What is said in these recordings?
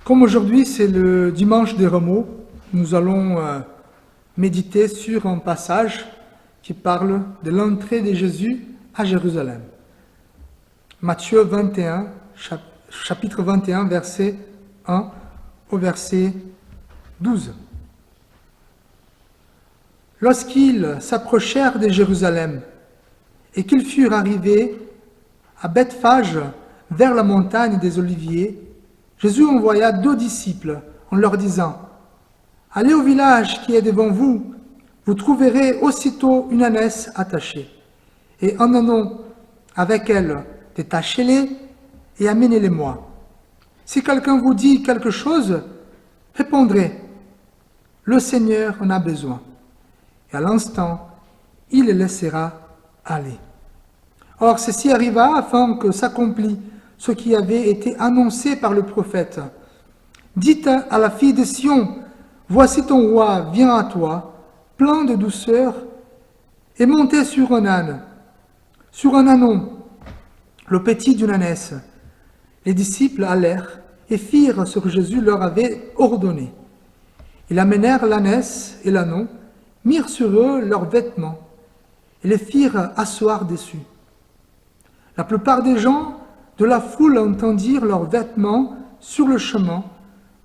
Comme aujourd'hui c'est le dimanche des Rameaux, nous allons méditer sur un passage qui parle de l'entrée de Jésus à Jérusalem. Matthieu 21, chapitre 21, verset 1 au verset 12. Lorsqu'ils s'approchèrent de Jérusalem et qu'ils furent arrivés à Bethphage, vers la montagne des Oliviers, Jésus envoya 2 disciples en leur disant « Allez au village qui est devant vous, vous trouverez aussitôt une ânesse attachée, et un ânon avec elle, détachez-les et amenez-les-moi. Si quelqu'un vous dit quelque chose, répondrez « Le Seigneur en a besoin. » Et à l'instant, il les laissera aller. Or, ceci arriva afin que s'accomplisse ce qui avait été annoncé par le prophète. Dites à la fille de Sion, voici ton roi vient à toi, plein de douceur, et monté sur un âne, sur un ânon, le petit d'une ânesse. Les disciples allèrent et firent ce que Jésus leur avait ordonné. Ils amenèrent l'ânesse et l'ânon, mirent sur eux leurs vêtements, et les firent asseoir dessus. La plupart des gens de la foule entendirent leurs vêtements sur le chemin,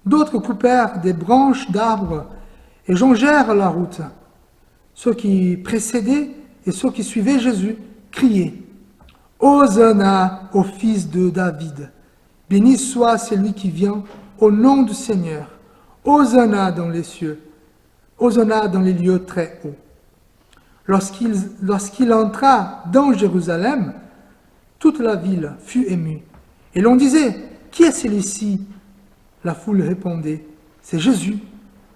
d'autres coupèrent des branches d'arbres et jonchèrent la route. Ceux qui précédaient et ceux qui suivaient Jésus criaient « Hosanna au fils de David, béni soit celui qui vient au nom du Seigneur, Hosanna dans les cieux, Hosanna dans les lieux très hauts. » Lorsqu'il entra dans Jérusalem, toute la ville fut émue. Et l'on disait, « Qui est celui-ci » La foule répondait, « C'est Jésus,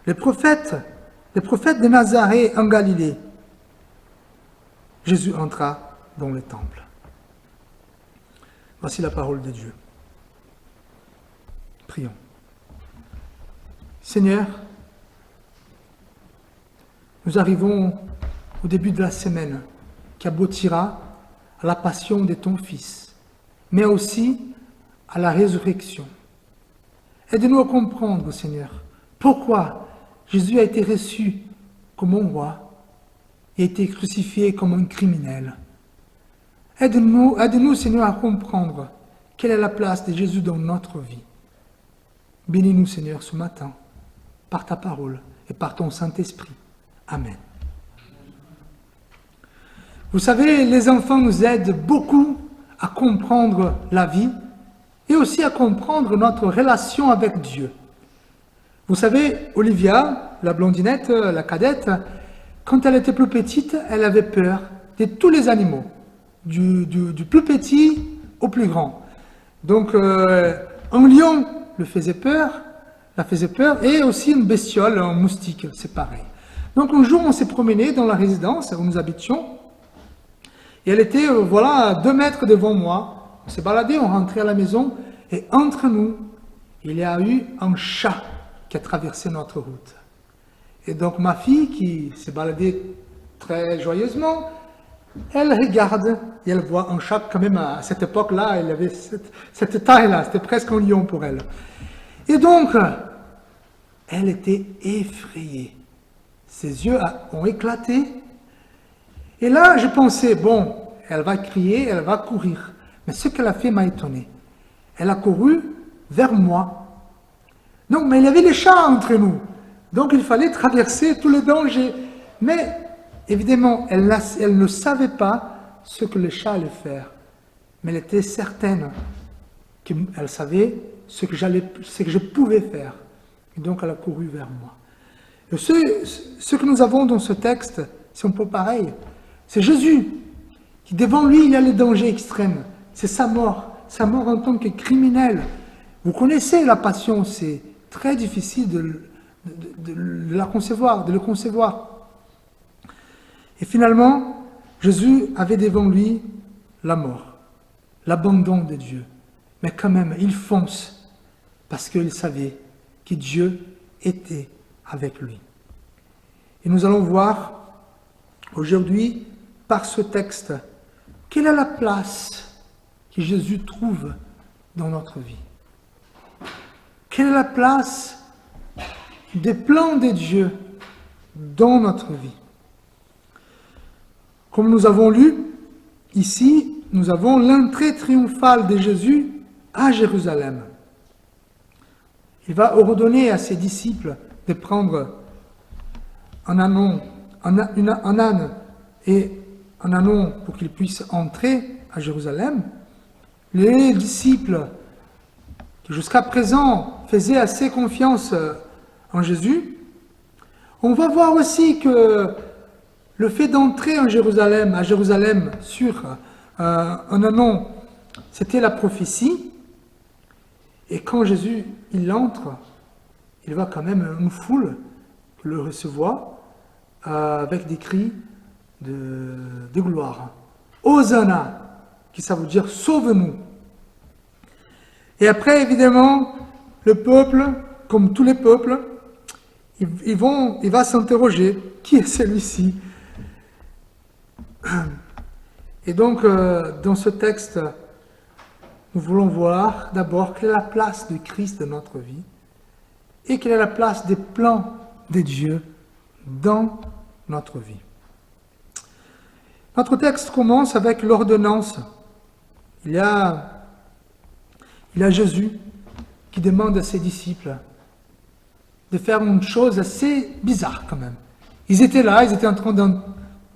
le prophète de Nazareth en Galilée. » Jésus entra dans le temple. Voici la parole de Dieu. Prions. Seigneur, nous arrivons au début de la semaine qui aboutira à la passion de ton Fils, mais aussi à la résurrection. Aide-nous à comprendre, Seigneur, pourquoi Jésus a été reçu comme un roi et a été crucifié comme un criminel. Aide-nous, Seigneur, à comprendre quelle est la place de Jésus dans notre vie. Bénis-nous, Seigneur, ce matin, par ta parole et par ton Saint-Esprit. Amen. Vous savez, les enfants nous aident beaucoup à comprendre la vie et aussi à comprendre notre relation avec Dieu. Vous savez, Olivia, la blondinette, la cadette, quand elle était plus petite, elle avait peur de tous les animaux, du plus petit au plus grand. Donc, un lion la faisait peur, et aussi une bestiole, un moustique, c'est pareil. Donc, un jour, on s'est promené dans la résidence où nous habitions, et elle était, 2 mètres devant moi. On s'est baladé, on rentrait à la maison, et entre nous, il y a eu un chat qui a traversé notre route. Et donc ma fille, qui s'est baladée très joyeusement, elle regarde et elle voit un chat quand même à cette époque-là, il avait cette taille-là, c'était presque un lion pour elle. Et donc, elle était effrayée. Ses yeux ont éclaté. Et là, je pensais, bon, elle va crier, elle va courir. Mais ce qu'elle a fait m'a étonné. Elle a couru vers moi. Donc, mais il y avait les chats entre nous. Donc, il fallait traverser tous les dangers. Mais, évidemment, elle ne savait pas ce que le chat allait faire. Mais elle était certaine qu'elle savait ce que je pouvais faire. Et donc, elle a couru vers moi. Et ce que nous avons dans ce texte, c'est un peu pareil. C'est Jésus qui, devant lui, il y a les dangers extrêmes. C'est sa mort en tant que criminel. Vous connaissez la passion, c'est très difficile de le concevoir. Et finalement, Jésus avait devant lui la mort, l'abandon de Dieu. Mais quand même, il fonce parce qu'il savait que Dieu était avec lui. Et nous allons voir aujourd'hui, par ce texte, quelle est la place que Jésus trouve dans notre vie. Quelle est la place des plans de Dieu dans notre vie? Comme nous avons lu, ici, nous avons l'entrée triomphale de Jésus à Jérusalem. Il va ordonner à ses disciples de prendre un âne et un ânon pour qu'ils puissent entrer à Jérusalem. Les disciples qui jusqu'à présent faisaient assez confiance en Jésus, on va voir aussi que le fait d'entrer à Jérusalem sur un ânon, c'était la prophétie. Et quand Jésus il entre, il voit quand même une foule le recevoir avec des cris de gloire. Hosanna, qui ça veut dire sauve-nous. Et après, évidemment, le peuple, comme tous les peuples, il va s'interroger, qui est celui-ci? Et donc, dans ce texte, nous voulons voir d'abord quelle est la place de Christ dans notre vie et quelle est la place des plans de Dieu dans notre vie. Notre texte commence avec l'ordonnance. Il y a Jésus qui demande à ses disciples de faire une chose assez bizarre quand même. Ils étaient là, ils étaient en train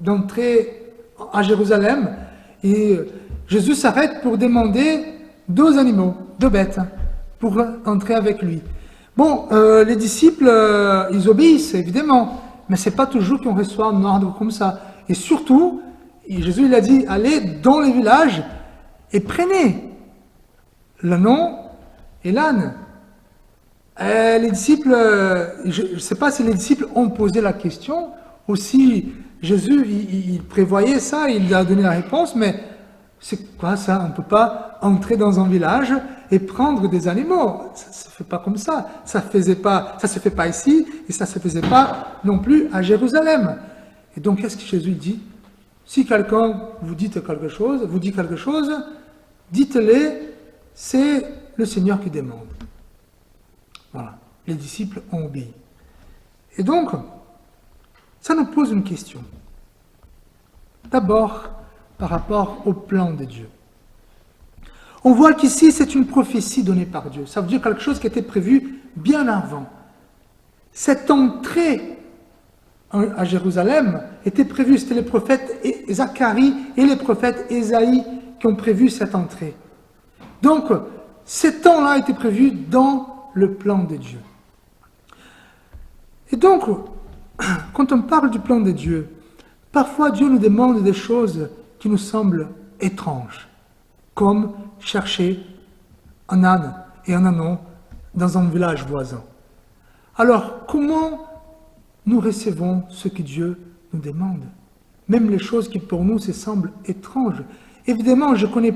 d'entrer à Jérusalem et Jésus s'arrête pour demander 2 animaux, 2 bêtes, pour entrer avec lui. Bon, les disciples, ils obéissent évidemment, mais c'est pas toujours qu'on reçoit un ordre comme ça. Et surtout, Jésus il a dit, allez dans les villages et prenez l'ânon et l'âne. Les disciples, je ne sais pas si les disciples ont posé la question, ou si Jésus il prévoyait ça, il a donné la réponse, mais c'est quoi ça? On ne peut pas entrer dans un village et prendre des animaux. Ça ne se fait pas comme ça. Ça se fait pas ici et ça ne se faisait pas non plus à Jérusalem. Et donc, qu'est-ce que Jésus dit? Si quelqu'un vous dit quelque chose, dites-le, c'est le Seigneur qui demande. Voilà. Les disciples ont obéi. Et donc, ça nous pose une question. D'abord, par rapport au plan de Dieu. On voit qu'ici, c'est une prophétie donnée par Dieu. Ça veut dire quelque chose qui était prévu bien avant. Cette entrée à Jérusalem était prévue. C'était les prophètes Zacharie et les prophètes Ésaïe qui ont prévu cette entrée. Donc, ce temps-là était prévu dans le plan de Dieu. Et donc, quand on parle du plan de Dieu, parfois Dieu nous demande des choses qui nous semblent étranges, comme chercher un âne et un ânon dans un village voisin. Alors, comment nous recevons ce que Dieu nous demande? Même les choses qui pour nous se semblent étranges. Évidemment, je connais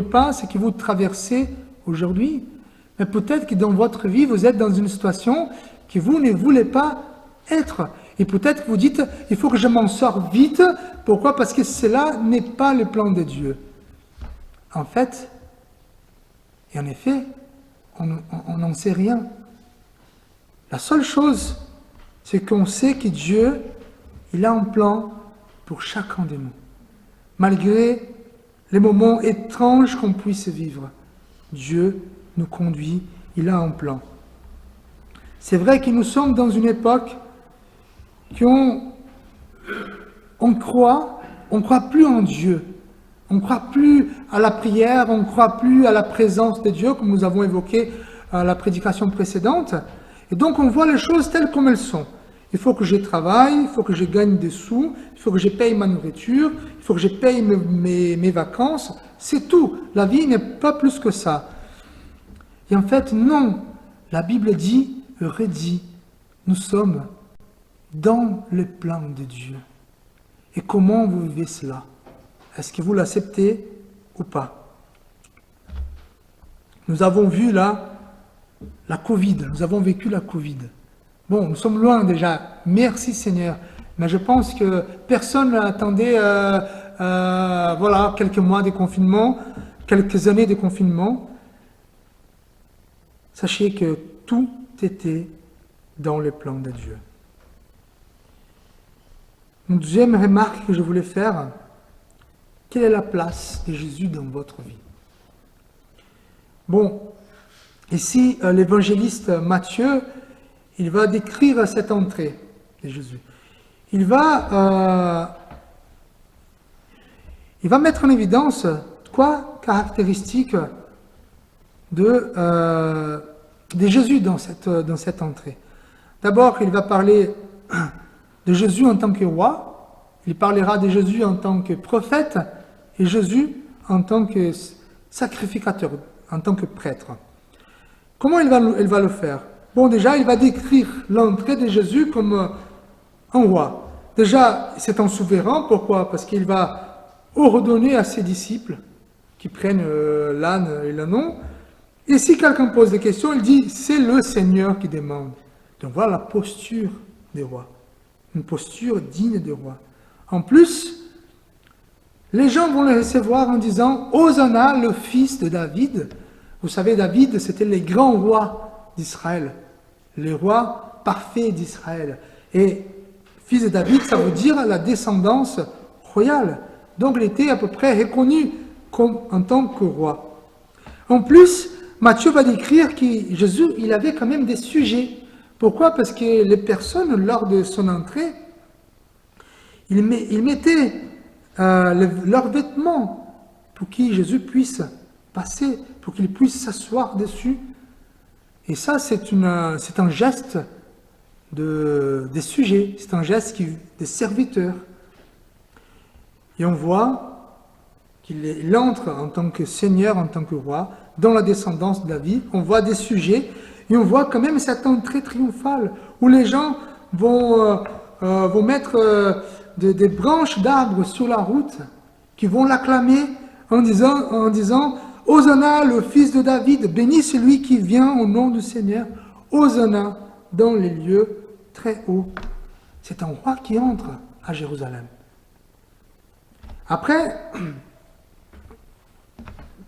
pas ce que vous traversez aujourd'hui, mais peut-être que dans votre vie, vous êtes dans une situation que vous ne voulez pas être. Et peut-être que vous dites, il faut que je m'en sorte vite. Pourquoi? Parce que cela n'est pas le plan de Dieu. En fait, et en effet, on n'en sait rien. La seule chose, c'est qu'on sait que Dieu, il a un plan pour chacun de nous. Malgré les moments étranges qu'on puisse vivre, Dieu nous conduit, il a un plan. C'est vrai que nous sommes dans une époque on croit plus en Dieu, on ne croit plus à la prière, on ne croit plus à la présence de Dieu, comme nous avons évoqué à la prédication précédente. Et donc on voit les choses telles comme elles sont. Il faut que je travaille, il faut que je gagne des sous, il faut que je paye ma nourriture, il faut que je paye mes vacances. C'est tout. La vie n'est pas plus que ça. Et en fait, non. La Bible dit, redit, nous sommes dans le plan de Dieu. Et comment vous vivez cela? Est-ce que vous l'acceptez ou pas? Nous avons vu là la Covid, nous avons vécu la Covid. Bon, nous sommes loin déjà, merci Seigneur, mais je pense que personne n'attendait quelques mois de confinement, quelques années de confinement. sachez que tout était dans le plan de Dieu. Une deuxième remarque que je voulais faire, quelle est la place de Jésus dans votre vie? Bon, ici, l'évangéliste Matthieu, il va décrire cette entrée de Jésus. Il va mettre en évidence trois caractéristiques de Jésus dans cette entrée. D'abord, il va parler de Jésus en tant que roi, il parlera de Jésus en tant que prophète, et Jésus en tant que sacrificateur, en tant que prêtre. Comment il va le faire? Bon, déjà, il va décrire l'entrée de Jésus comme un roi. Déjà, c'est un souverain. Pourquoi? Parce qu'il va ordonner à ses disciples qui prennent l'âne et l'ânon. Et si quelqu'un pose des questions, il dit, c'est le Seigneur qui demande. Donc voilà la posture des rois. Une posture digne des rois. En plus, les gens vont le recevoir en disant, Hosanna, le fils de David. Vous savez, David, c'était les grands rois d'Israël. Les rois parfaits d'Israël. Et fils de David, ça veut dire la descendance royale. Donc il était à peu près reconnu en tant que roi. En plus, Matthieu va décrire que Jésus, il avait quand même des sujets. Pourquoi? Parce que les personnes, lors de son entrée, ils mettaient leurs vêtements pour que Jésus puisse passer, pour qu'il puisse s'asseoir dessus. Et ça, c'est un geste des sujets, c'est un geste des serviteurs. Et on voit qu'il entre en tant que Seigneur, en tant que roi, dans la descendance de David. On voit des sujets, et on voit quand même cette entrée triomphale, où les gens vont mettre des branches d'arbres sur la route, qui vont l'acclamer en disant Hosanna, le fils de David, béni celui qui vient au nom du Seigneur, Hosanna dans les lieux très hauts. C'est un roi qui entre à Jérusalem. Après,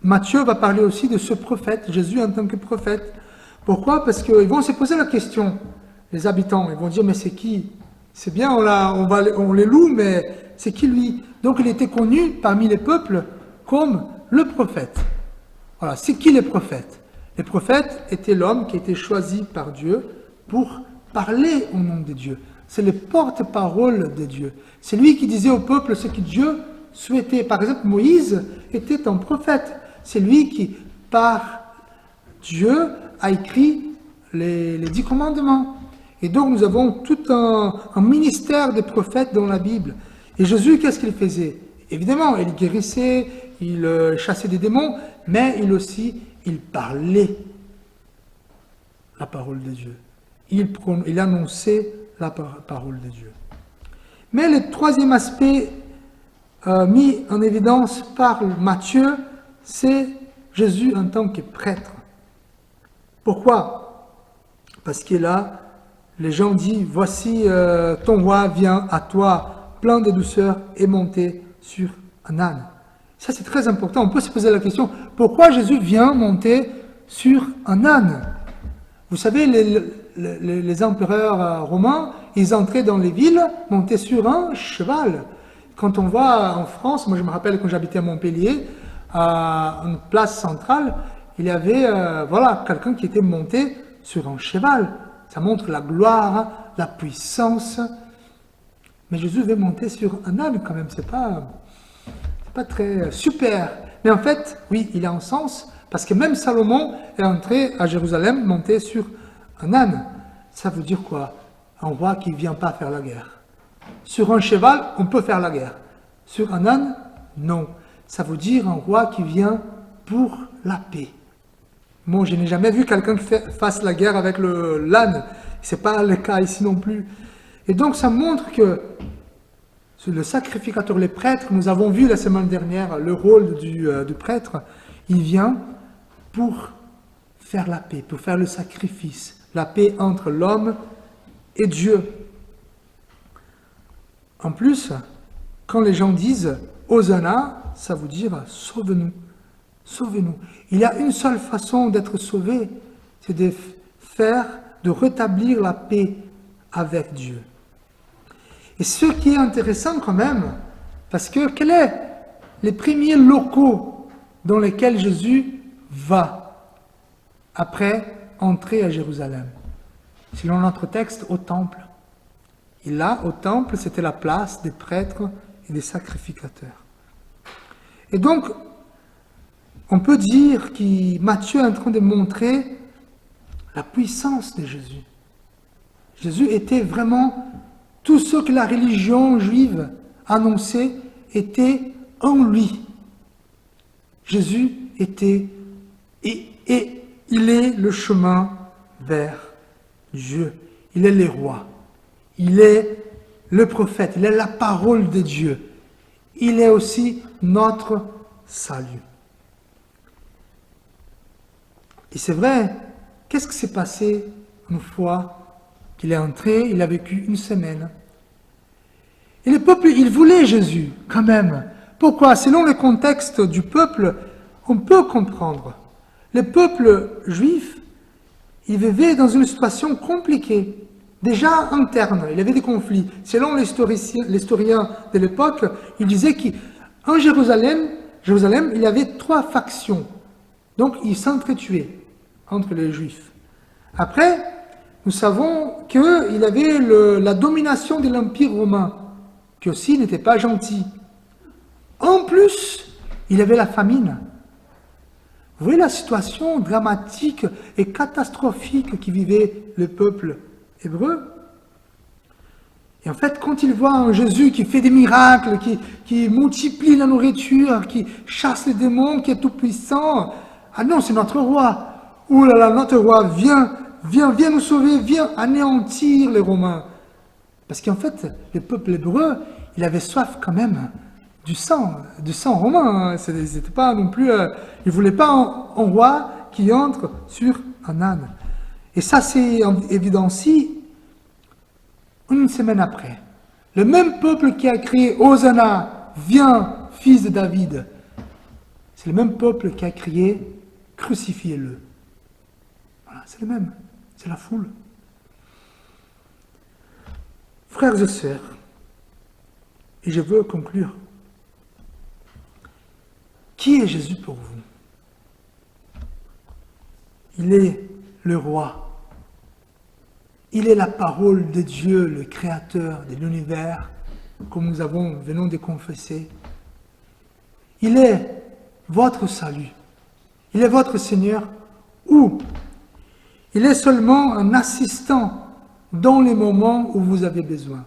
Matthieu va parler aussi de ce prophète, Jésus en tant que prophète. Pourquoi? Parce qu'ils vont se poser la question, les habitants, ils vont dire, mais c'est qui? C'est bien, on les loue, mais c'est qui lui? Donc il était connu parmi les peuples comme le prophète. Voilà, c'est qui les prophètes? Les prophètes étaient l'homme qui était choisi par Dieu pour parler au nom de Dieu. C'est le porte-parole de Dieu. C'est lui qui disait au peuple ce que Dieu souhaitait. Par exemple, Moïse était un prophète. C'est lui qui, par Dieu, a écrit les 10 commandements. Et donc nous avons tout un ministère de prophètes dans la Bible. Et Jésus, qu'est-ce qu'il faisait? Évidemment, il guérissait, il chassait des démons, mais il parlait la parole de Dieu. Il annonçait la parole de Dieu. Mais le troisième aspect mis en évidence par Matthieu, c'est Jésus en tant que prêtre. Pourquoi? Parce que là, les gens disent, voici ton roi vient à toi, plein de douceur, et monté sur un âne. Ça, c'est très important. On peut se poser la question, pourquoi Jésus vient monter sur un âne? Vous savez, les empereurs romains, ils entraient dans les villes, montaient sur un cheval. Quand on voit en France, moi je me rappelle quand j'habitais à Montpellier, à une place centrale, il y avait quelqu'un qui était monté sur un cheval. Ça montre la gloire, la puissance. Mais Jésus veut monter sur un âne quand même, c'est pas très super. Mais en fait, oui, il a un sens, parce que même Salomon est entré à Jérusalem, monté sur un âne. Ça veut dire quoi? Un roi qui ne vient pas faire la guerre. Sur un cheval, on peut faire la guerre. Sur un âne, non. Ça veut dire un roi qui vient pour la paix. Bon, je n'ai jamais vu quelqu'un qui fasse la guerre avec l'âne. Ce n'est pas le cas ici non plus. Et donc, ça montre que le sacrificateur, les prêtres, nous avons vu la semaine dernière le rôle du prêtre, il vient pour faire la paix, pour faire le sacrifice, la paix entre l'homme et Dieu. En plus, quand les gens disent « Hosanna », ça veut dire « sauve-nous ». Sauvez-nous. Il y a une seule façon d'être sauvé, c'est de rétablir la paix avec Dieu. Et ce qui est intéressant quand même, parce que quels sont les premiers locaux dans lesquels Jésus va après entrer à Jérusalem? Selon notre texte, au temple. Et là, au temple, c'était la place des prêtres et des sacrificateurs. Et donc, on peut dire que Matthieu est en train de montrer la puissance de Jésus. Jésus était vraiment tout ce que la religion juive annonçait était en lui. Jésus était et il est le chemin vers Dieu. Il est le roi. Il est le prophète. Il est la parole de Dieu. Il est aussi notre salut. Et c'est vrai, qu'est-ce qui s'est passé une fois qu'il est entré? Il a vécu une semaine. Et le peuple, il voulait Jésus, quand même. Pourquoi? Selon le contexte du peuple, on peut comprendre. Le peuple juif, il vivait dans une situation compliquée, déjà interne. Il y avait des conflits. Selon l'historien de l'époque, il disait qu'en Jérusalem, il y avait 3 factions. Donc, ils s'entretuaient entre les Juifs. Après, nous savons qu'il y avait la domination de l'Empire romain, qui aussi n'était pas gentil. En plus, il y avait la famine. Vous voyez la situation dramatique et catastrophique qui vivait le peuple hébreu? Et en fait, quand il voit un Jésus qui fait des miracles, qui multiplie la nourriture, qui chasse les démons, qui est tout puissant, ah non, c'est notre roi. Ouh là là, notre roi, viens nous sauver, viens anéantir les Romains. Parce qu'en fait, le peuple hébreu, il avait soif quand même du sang romain. C'était pas non plus, il voulait pas un roi qui entre sur un âne. Et ça, c'est évidencie une semaine après. Le même peuple qui a crié Hosanna, viens, fils de David, c'est le même peuple qui a crié crucifiez-le. Voilà, c'est le même, c'est la foule. Frères et sœurs, et je veux conclure. Qui est Jésus pour vous? Il est le roi. Il est la parole de Dieu, le créateur de l'univers, comme nous venons de confesser. Il est votre salut. Il est votre Seigneur. Ou il est seulement un assistant dans les moments où vous avez besoin.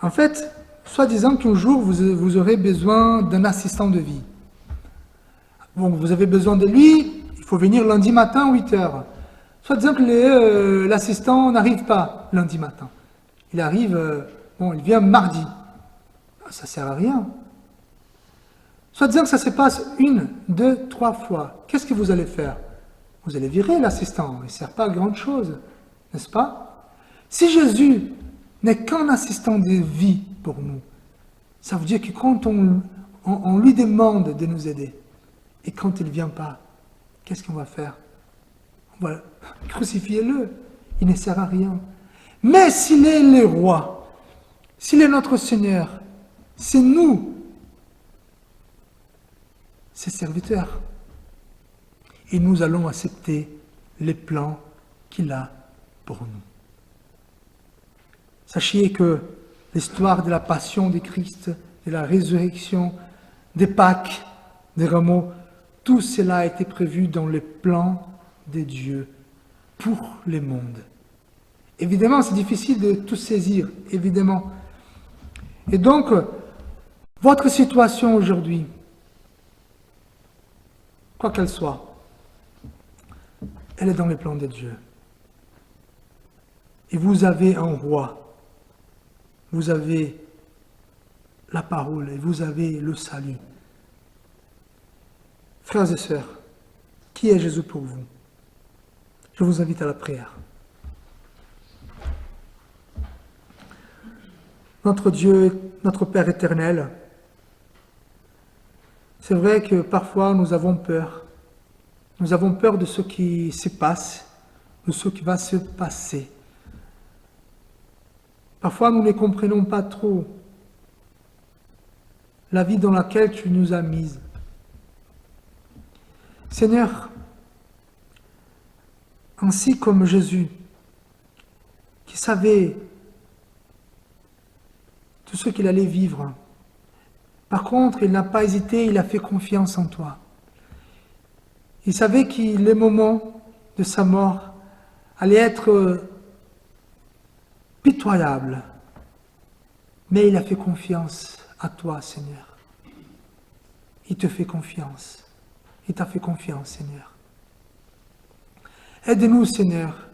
En fait, soi-disant qu'un jour vous aurez besoin d'un assistant de vie. Bon, vous avez besoin de lui, il faut venir lundi matin, 8 heures. Soit-disant que l'assistant n'arrive pas lundi matin. Il arrive, il vient mardi. Ça ne sert à rien. Soit-disant que ça se passe 1, 2, 3 fois. Qu'est-ce que vous allez faire? Vous allez virer l'assistant. Il ne sert pas à grand-chose, n'est-ce pas? Si Jésus n'est qu'un assistant de vie pour nous, ça veut dire que quand on lui demande de nous aider, et quand il ne vient pas, qu'est-ce qu'on va faire? On va crucifier-le. Il ne sert à rien. Mais s'il est le roi, s'il est notre Seigneur, c'est nous, ses serviteurs. Et nous allons accepter les plans qu'il a pour nous. Sachez que l'histoire de la passion de Christ, de la résurrection, des Pâques, des rameaux, tout cela a été prévu dans le plan de Dieu pour le monde. Évidemment, c'est difficile de tout saisir, évidemment. Et donc, votre situation aujourd'hui, quoi qu'elle soit, elle est dans les plans de Dieu. Et vous avez un roi, vous avez la parole et vous avez le salut. Frères et sœurs, qui est Jésus pour vous? Je vous invite à la prière. Notre Dieu, notre Père éternel, c'est vrai que parfois nous avons peur Nous avons peur de ce qui se passe, de ce qui va se passer. Parfois, nous ne comprenons pas trop la vie dans laquelle tu nous as mises. Seigneur, ainsi comme Jésus, qui savait tout ce qu'il allait vivre, par contre, il n'a pas hésité, il a fait confiance en toi. Il savait que le moment de sa mort allait être pitoyable, mais il a fait confiance à toi, Seigneur. Il te fait confiance. Il t'a fait confiance, Seigneur. Aide-nous, Seigneur,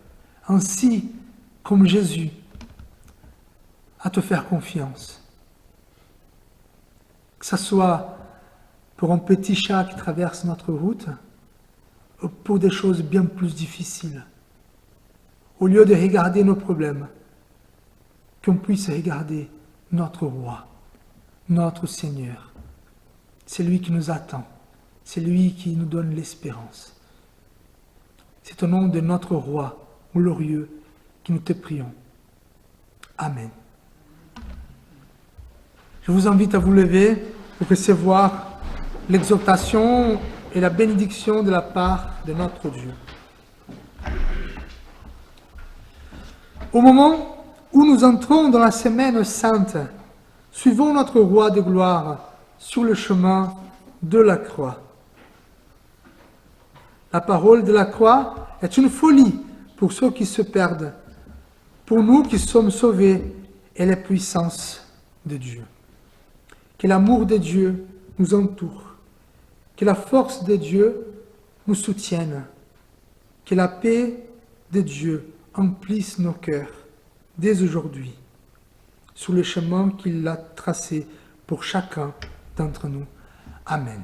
ainsi comme Jésus, à te faire confiance. Que ce soit pour un petit chat qui traverse notre route, ou pour des choses bien plus difficiles. Au lieu de regarder nos problèmes, qu'on puisse regarder notre roi, notre Seigneur. C'est lui qui nous attend, c'est lui qui nous donne l'espérance. C'est au nom de notre roi glorieux que nous te prions. Amen. Je vous invite à vous lever pour recevoir l'exhortation et la bénédiction de la part de notre Dieu. Au moment où nous entrons dans la semaine sainte, suivons notre roi de gloire sur le chemin de la croix. La parole de la croix est une folie pour ceux qui se perdent. Pour nous qui sommes sauvés, elle est puissance de Dieu. Que l'amour de Dieu nous entoure. Que la force de Dieu nous soutienne. Que la paix de Dieu emplisse nos cœurs dès aujourd'hui, sur le chemin qu'il a tracé pour chacun d'entre nous. Amen.